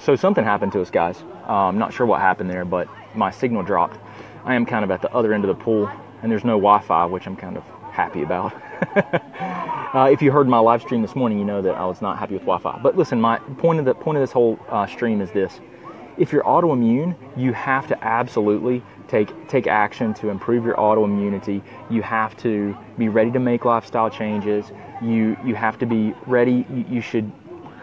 So something happened to us, guys. I'm not sure what happened there, but my signal dropped. I am kind of at the other end of the pool, and there's no Wi-Fi, which I'm kind of happy about. If you heard my live stream this morning, you know that I was not happy with Wi-Fi. But listen, my point of this whole stream is this. If you're autoimmune, you have to absolutely take action to improve your autoimmunity. You have to be ready to make lifestyle changes. You have to be ready. You should.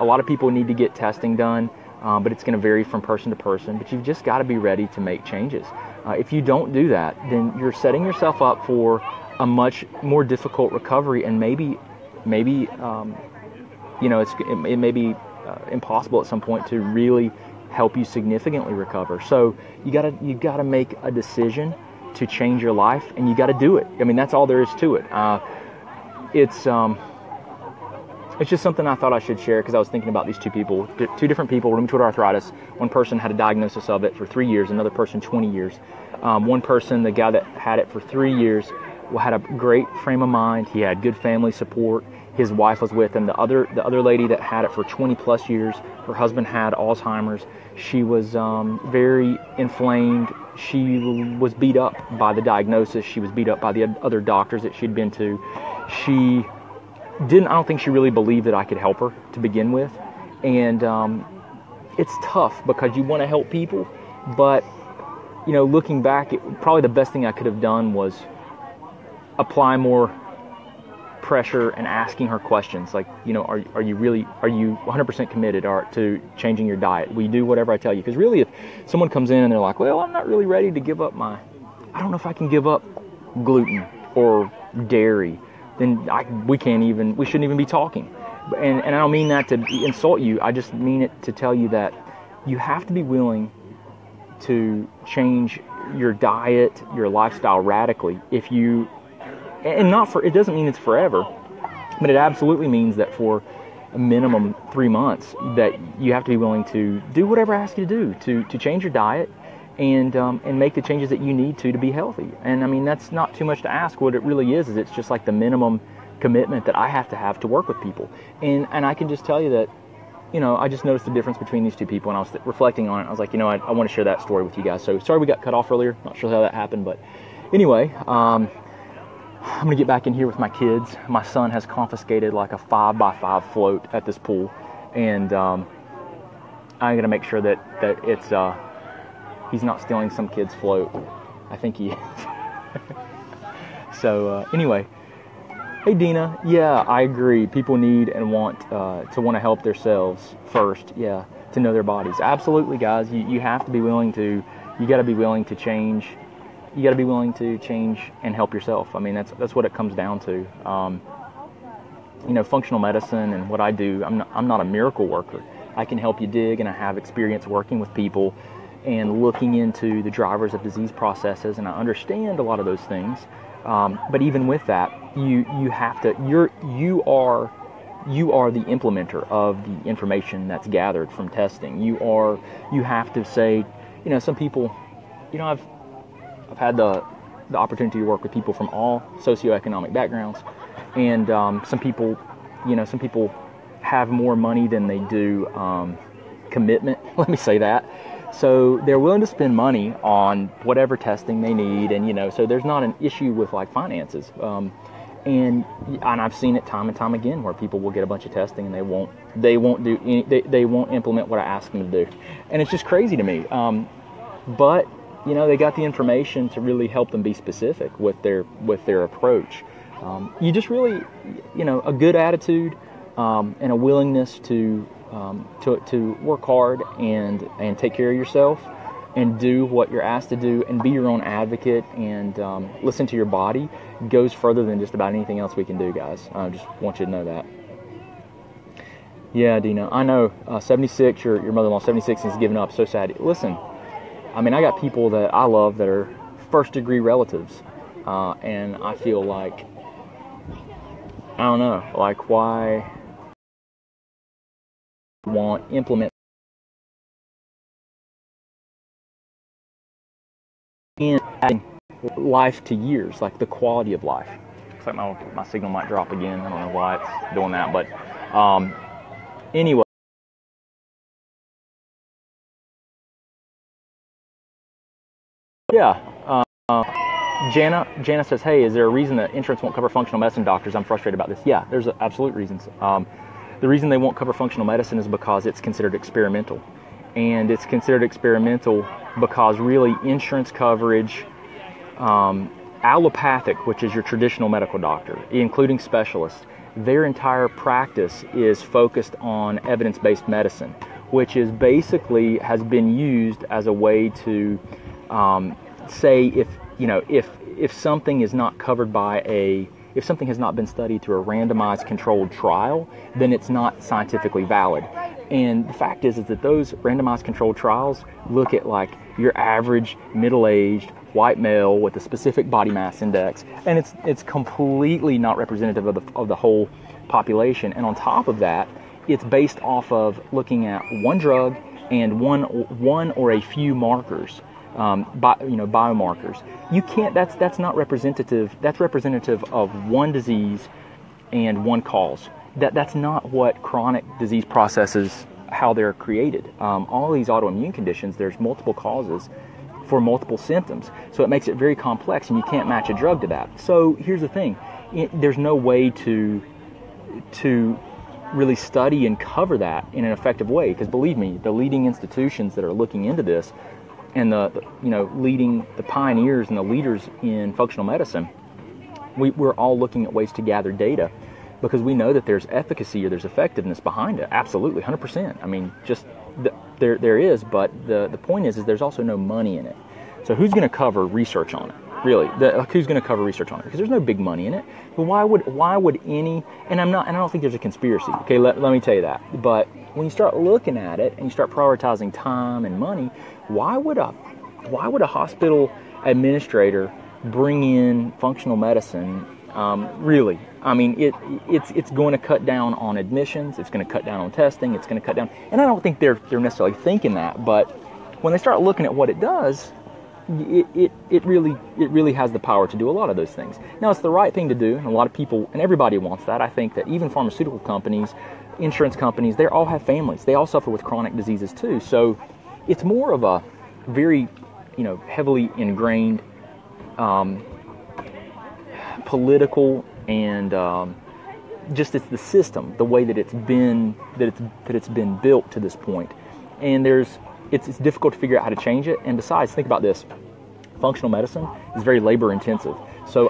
A lot of people need to get testing done, but it's going to vary from person to person. But you've just got to be ready to make changes. If you don't do that, then you're setting yourself up for a much more difficult recovery, and maybe it may be impossible at some point to really help you significantly recover. So you gotta make a decision to change your life, and you got to do it. I mean, that's all there is to it. It's just something I thought I should share because I was thinking about these two different people, rheumatoid arthritis. One person had a diagnosis of it for 3 years, another person 20 years. One person, the guy that had it for 3 years, had a great frame of mind. He had good family support. His wife was with him. The other lady that had it for 20 plus years, her husband had Alzheimer's. She was very inflamed. She was beat up by the diagnosis. She was beat up by the other doctors that she'd been to. I don't think she really believed that I could help her to begin with. And it's tough because you want to help people, but looking back, probably the best thing I could have done was apply more pressure and asking her questions like, are you 100% committed to changing your diet? Will you do whatever I tell you? Because really, if someone comes in and they're like, well, I'm not really ready to give up I don't know if I can give up gluten or dairy, then we shouldn't even be talking. And I don't mean that to insult you. I just mean it to tell you that you have to be willing to change your diet, your lifestyle radically. It doesn't mean it's forever, but it absolutely means that for a minimum 3 months that you have to be willing to do whatever I ask you to do to change your diet and make the changes that you need to be healthy. And I mean, that's not too much to ask. What it really is it's just like the minimum commitment that I have to work with people. And I can just tell you that, I just noticed the difference between these two people, and I was reflecting on it. I was like, I want to share that story with you guys. So sorry we got cut off earlier. Not sure how that happened, but anyway, I'm going to get back in here with my kids. My son has confiscated like a 5x5 float at this pool, and I'm going to make sure that it's he's not stealing some kid's float. I think he is. So anyway, hey Dina, yeah, I agree. People need and want to help themselves first. Yeah, to know their bodies. Absolutely, guys. You have to be willing to. You got to be willing to change. You got to be willing to change and help yourself. I mean, that's what it comes down to. Functional medicine and what I do, I'm not a miracle worker. I can help you dig, and I have experience working with people and looking into the drivers of disease processes, and I understand a lot of those things. But even with that, you have to. You are the implementer of the information that's gathered from testing. You have to say, some people, I've had the opportunity to work with people from all socioeconomic backgrounds, and some people have more money than they do commitment. Let me say that. So they're willing to spend money on whatever testing they need, and so there's not an issue with like finances. And I've seen it time and time again where people will get a bunch of testing and they won't implement what I ask them to do, and it's just crazy to me. But they got the information to really help them be specific with their approach. You just really, a good attitude and a willingness to work hard and take care of yourself and do what you're asked to do and be your own advocate and listen to your body goes further than just about anything else we can do, guys. I just want you to know that. Yeah, Dina, I know. 76, your mother-in-law, 76, is giving up. So sad. Listen, I mean, I got people that I love that are first-degree relatives, and I feel like, I don't know, like why implement in adding life to years, like the quality of life. Looks like my signal might drop again. I don't know why it's doing that, but anyway. Yeah. Jana says, hey, is there a reason that insurance won't cover functional medicine doctors? I'm frustrated about this. Yeah, there's absolute reasons. The reason they won't cover functional medicine is because it's considered experimental. And it's considered experimental because really insurance coverage, allopathic, which is your traditional medical doctor, including specialists, their entire practice is focused on evidence-based medicine, which is basically has been used as a way to say if something is not covered by if something has not been studied through a randomized controlled trial, then it's not scientifically valid. And the fact is that those randomized controlled trials look at like your average middle-aged white male with a specific body mass index, and it's completely not representative of the whole population. And on top of that, it's based off of looking at one drug and one or a few markers, biomarkers. You can't. That's not representative. That's representative of one disease and one cause. That's not what chronic disease processes, how they're created. All these autoimmune conditions, there's multiple causes for multiple symptoms, so it makes it very complex, and you can't match a drug to that. So here's the thing: there's no way to really study and cover that in an effective way, because believe me, the leading institutions that are looking into this, and leading the pioneers and the leaders in functional medicine, we're all looking at ways to gather data, because we know that there's efficacy or there's effectiveness behind it. Absolutely, 100%. I mean, there is, but the point is there's also no money in it. So who's going to cover research on it? Really, who's going to cover research on it? Because there's no big money in it. But why would any? And I don't think there's a conspiracy. Okay, let me tell you that. But when you start looking at it and you start prioritizing time and money, why would a hospital administrator bring in functional medicine? Really, I mean, it's going to cut down on admissions. It's going to cut down on testing. It's going to cut down, and I don't think they're necessarily thinking that. But when they start looking at what it does, it really has the power to do a lot of those things. Now, it's the right thing to do, and a lot of people and everybody wants that. I think that even pharmaceutical companies, insurance companies, they all have families. They all suffer with chronic diseases too. So it's more of a very, heavily ingrained political and just it's the system, the way that it's been built to this point, and it's difficult to figure out how to change it. And besides, think about this: functional medicine is very labor intensive. So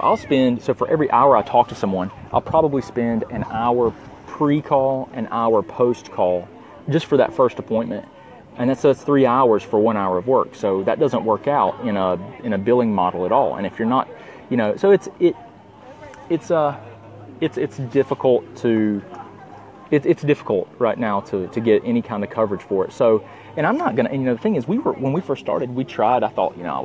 for every hour I talk to someone, I'll probably spend an hour pre-call, an hour post-call, just for that first appointment. And that's 3 hours for 1 hour of work. So that doesn't work out in a billing model at all. And if you're not, so it's difficult to, it's difficult right now to get any kind of coverage for it. So, and I'm not gonna, and the thing is, when we first started, we tried. I thought, I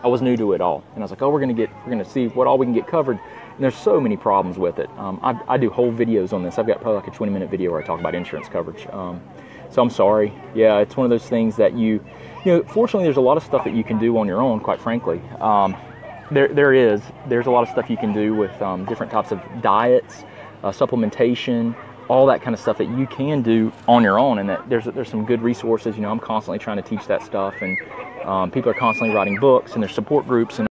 was new to it all, and I was like, oh, we're gonna see what all we can get covered. And there's so many problems with it. I do whole videos on this. I've got probably like a 20-minute video where I talk about insurance coverage. So I'm sorry. Yeah, it's one of those things that fortunately, there's a lot of stuff that you can do on your own, quite frankly. There's a lot of stuff you can do with different types of diets, supplementation, all that kind of stuff that you can do on your own, and that there's some good resources. I'm constantly trying to teach that stuff, and people are constantly writing books, and there's support groups and